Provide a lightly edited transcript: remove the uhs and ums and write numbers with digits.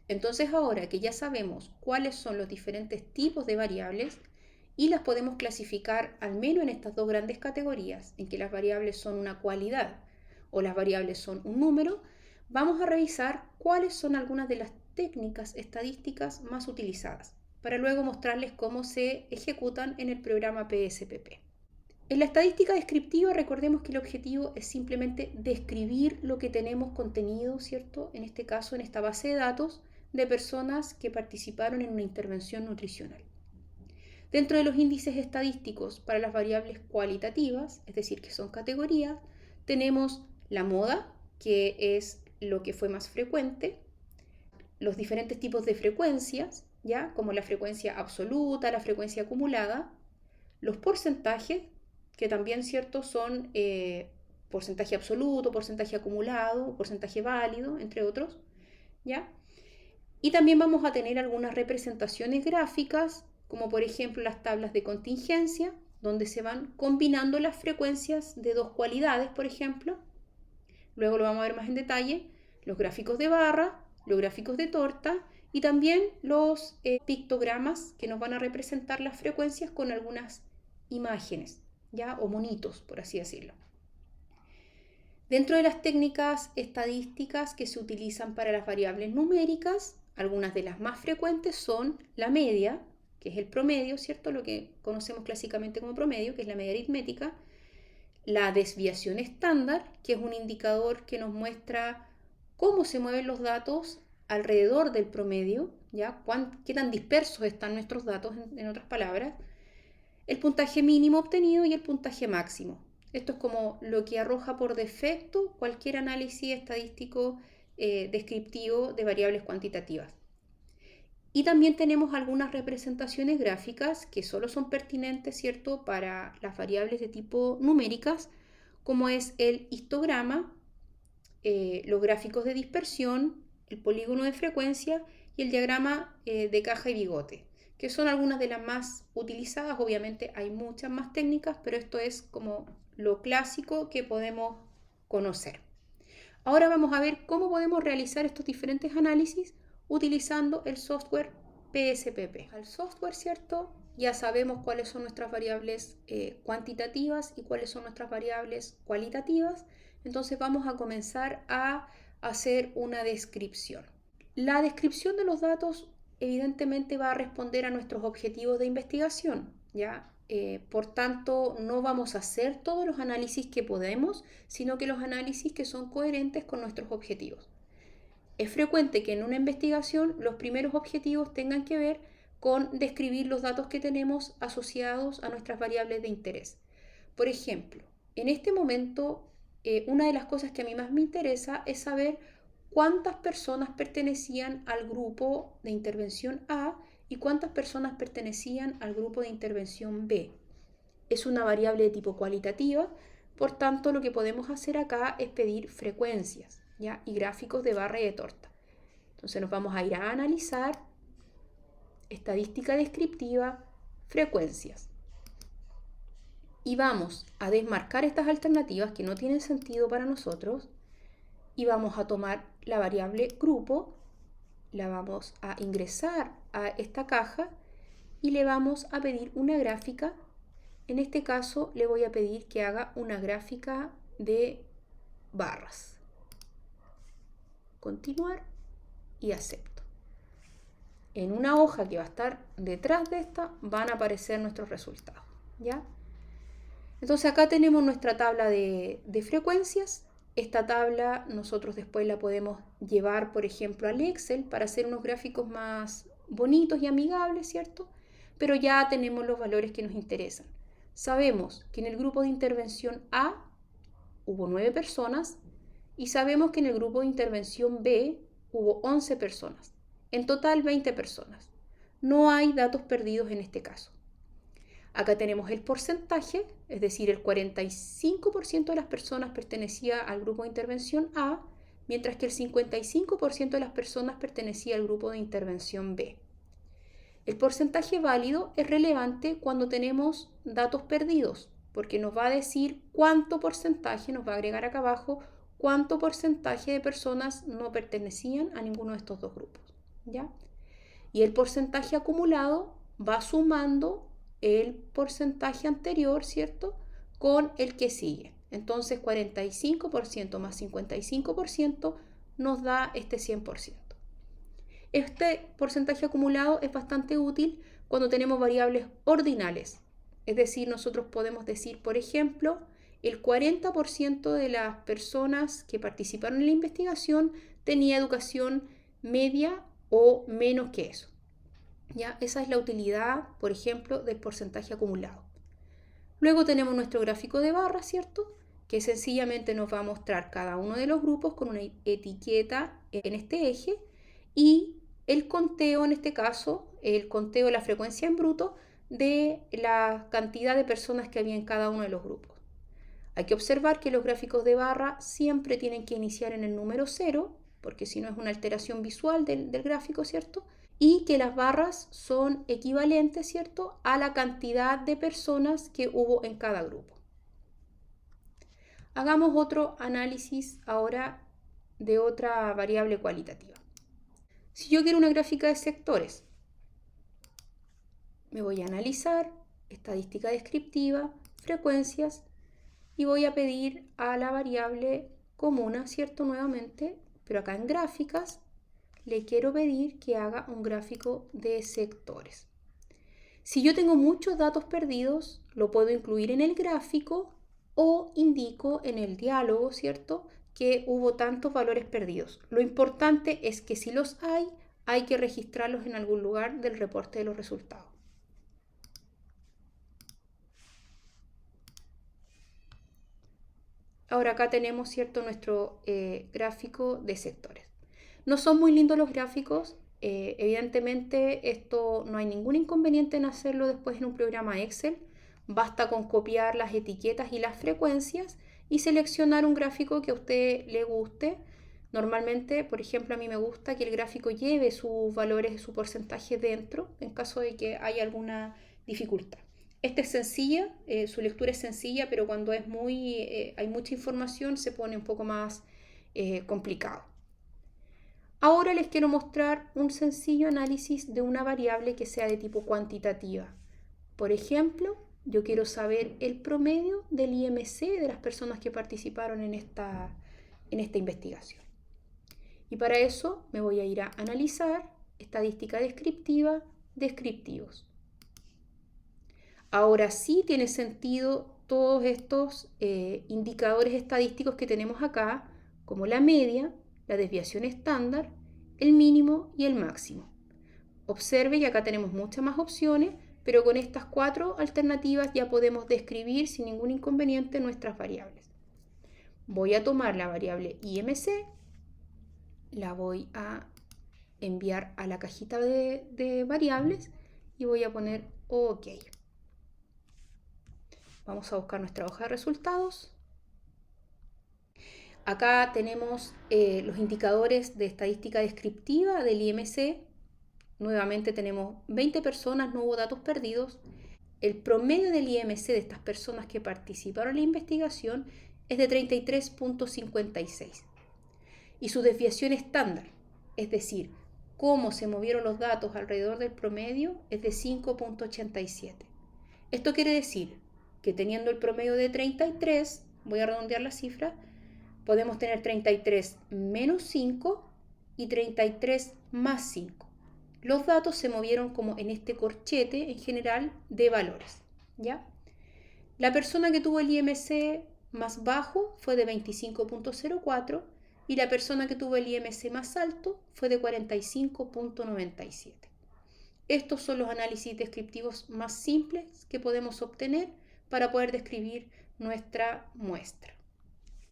Entonces ahora que ya sabemos cuáles son los diferentes tipos de variables y las podemos clasificar al menos en estas dos grandes categorías, en que las variables son una cualidad o las variables son un número, vamos a revisar cuáles son algunas de las técnicas estadísticas más utilizadas, para luego mostrarles cómo se ejecutan en el programa PSPP. En la estadística descriptiva, recordemos que el objetivo es simplemente describir lo que tenemos contenido, ¿cierto? En este caso, en esta base de datos de personas que participaron en una intervención nutricional. Dentro de los índices estadísticos para las variables cualitativas, es decir, que son categorías, tenemos la moda, que es lo que fue más frecuente, los diferentes tipos de frecuencias, ¿ya? Como la frecuencia absoluta, la frecuencia acumulada, los porcentajes, que también cierto son porcentaje absoluto, porcentaje acumulado, porcentaje válido, entre otros, ¿ya? Y también vamos a tener algunas representaciones gráficas, como por ejemplo las tablas de contingencia, donde se van combinando las frecuencias de dos cualidades, por ejemplo. Luego lo vamos a ver más en detalle, los gráficos de barra, los gráficos de torta y también los pictogramas que nos van a representar las frecuencias con algunas imágenes, ¿ya? O monitos, por así decirlo. Dentro de las técnicas estadísticas que se utilizan para las variables numéricas, algunas de las más frecuentes son la media, que es el promedio, ¿cierto? Lo que conocemos clásicamente como promedio, que es la media aritmética. La desviación estándar, que es un indicador que nos muestra cómo se mueven los datos alrededor del promedio, ¿ya? Qué tan dispersos están nuestros datos, en otras palabras. El puntaje mínimo obtenido y el puntaje máximo. Esto es como lo que arroja por defecto cualquier análisis estadístico descriptivo de variables cuantitativas. Y también tenemos algunas representaciones gráficas que solo son pertinentes, ¿cierto?, para las variables de tipo numéricas, como es el histograma, los gráficos de dispersión, el polígono de frecuencia y el diagrama de caja y bigote, que son algunas de las más utilizadas. Obviamente hay muchas más técnicas, pero esto es como lo clásico que podemos conocer. Ahora vamos a ver cómo podemos realizar estos diferentes análisis utilizando el software PSPP. Al software, ¿cierto? Ya sabemos cuáles son nuestras variables cuantitativas y cuáles son nuestras variables cualitativas. Entonces vamos a comenzar a hacer una descripción. La descripción de los datos evidentemente va a responder a nuestros objetivos de investigación, ¿ya? Por tanto, no vamos a hacer todos los análisis que podemos, sino que los análisis que son coherentes con nuestros objetivos. Es frecuente que en una investigación los primeros objetivos tengan que ver con describir los datos que tenemos asociados a nuestras variables de interés. Por ejemplo, en este momento, una de las cosas que a mí más me interesa es saber cuántas personas pertenecían al grupo de intervención A y cuántas personas pertenecían al grupo de intervención B. Es una variable de tipo cualitativa, por tanto lo que podemos hacer acá es pedir frecuencias, ¿ya? Y gráficos de barra y de torta. Entonces nos vamos a ir a analizar, estadística descriptiva, frecuencias. Y vamos a desmarcar estas alternativas que no tienen sentido para nosotros y vamos a tomar la variable grupo, la vamos a ingresar a esta caja y le vamos a pedir una gráfica. En este caso le voy a pedir que haga una gráfica de barras. Continuar y acepto. En una hoja que va a estar detrás de esta van a aparecer nuestros resultados, ¿ya? Entonces acá tenemos nuestra tabla de frecuencias. Esta tabla nosotros después la podemos llevar, por ejemplo, al Excel para hacer unos gráficos más bonitos y amigables, ¿cierto? Pero ya tenemos los valores que nos interesan. Sabemos que en el grupo de intervención A hubo 9 personas y sabemos que en el grupo de intervención B hubo 11 personas. En total 20 personas. No hay datos perdidos en este caso. Acá tenemos el porcentaje, es decir, el 45% de las personas pertenecía al grupo de intervención A, mientras que el 55% de las personas pertenecía al grupo de intervención B. El porcentaje válido es relevante cuando tenemos datos perdidos, porque nos va a decir cuánto porcentaje, nos va a agregar acá abajo, cuánto porcentaje de personas no pertenecían a ninguno de estos dos grupos. ¿ya? Y el porcentaje acumulado va sumando el porcentaje anterior, ¿cierto?, con el que sigue. Entonces 45% más 55% nos da este 100%. Este porcentaje acumulado es bastante útil cuando tenemos variables ordinales. Es decir, nosotros podemos decir, por ejemplo, el 40% de las personas que participaron en la investigación tenía educación media o menos que eso. ¿Ya? Esa es la utilidad, por ejemplo, del porcentaje acumulado. Luego tenemos nuestro gráfico de barras, ¿cierto?, que sencillamente nos va a mostrar cada uno de los grupos con una etiqueta en este eje y el conteo, en este caso, el conteo de la frecuencia en bruto de la cantidad de personas que había en cada uno de los grupos. Hay que observar que los gráficos de barra siempre tienen que iniciar en el número 0, porque si no es una alteración visual del gráfico, ¿cierto? Y que las barras son equivalentes, ¿cierto?, a la cantidad de personas que hubo en cada grupo. Hagamos otro análisis ahora de otra variable cualitativa. Si yo quiero una gráfica de sectores, me voy a analizar, estadística descriptiva, frecuencias, y voy a pedir a la variable comuna, ¿cierto?, nuevamente, pero acá en gráficas, le quiero pedir que haga un gráfico de sectores. Si yo tengo muchos datos perdidos, lo puedo incluir en el gráfico o indico en el diálogo, ¿cierto?, que hubo tantos valores perdidos. Lo importante es que si los hay que registrarlos en algún lugar del reporte de los resultados. Ahora acá tenemos, ¿cierto?, nuestro gráfico de sectores. No son muy lindos los gráficos. Evidentemente esto no hay ningún inconveniente en hacerlo después en un programa Excel. Basta con copiar las etiquetas y las frecuencias y seleccionar un gráfico que a usted le guste. Normalmente, por ejemplo, a mí me gusta que el gráfico lleve sus valores, su porcentaje dentro, en caso de que haya alguna dificultad. Esta es sencilla, su lectura es sencilla, pero cuando es hay mucha información se pone un poco más complicado. Ahora les quiero mostrar un sencillo análisis de una variable que sea de tipo cuantitativa. Por ejemplo, yo quiero saber el promedio del IMC de las personas que participaron en esta investigación. Y para eso me voy a ir a analizar, estadística descriptiva, descriptivos. Ahora sí tiene sentido todos estos indicadores estadísticos que tenemos acá, como la media, la desviación estándar, el mínimo y el máximo. Observe que acá tenemos muchas más opciones, pero con estas 4 alternativas ya podemos describir sin ningún inconveniente nuestras variables. Voy a tomar la variable IMC, la voy a enviar a la cajita de variables y voy a poner OK. Vamos a buscar nuestra hoja de resultados. Acá tenemos los indicadores de estadística descriptiva del IMC. Nuevamente tenemos 20 personas, no hubo datos perdidos. El promedio del IMC de estas personas que participaron en la investigación es de 33.56. Y su desviación estándar, es decir, cómo se movieron los datos alrededor del promedio, es de 5.87. Esto quiere decir que teniendo el promedio de 33, voy a redondear la cifra, podemos tener 33 menos 5 y 33 más 5. Los datos se movieron como en este corchete en general de valores, ¿ya? La persona que tuvo el IMC más bajo fue de 25.04 y la persona que tuvo el IMC más alto fue de 45.97. Estos son los análisis descriptivos más simples que podemos obtener para poder describir nuestra muestra.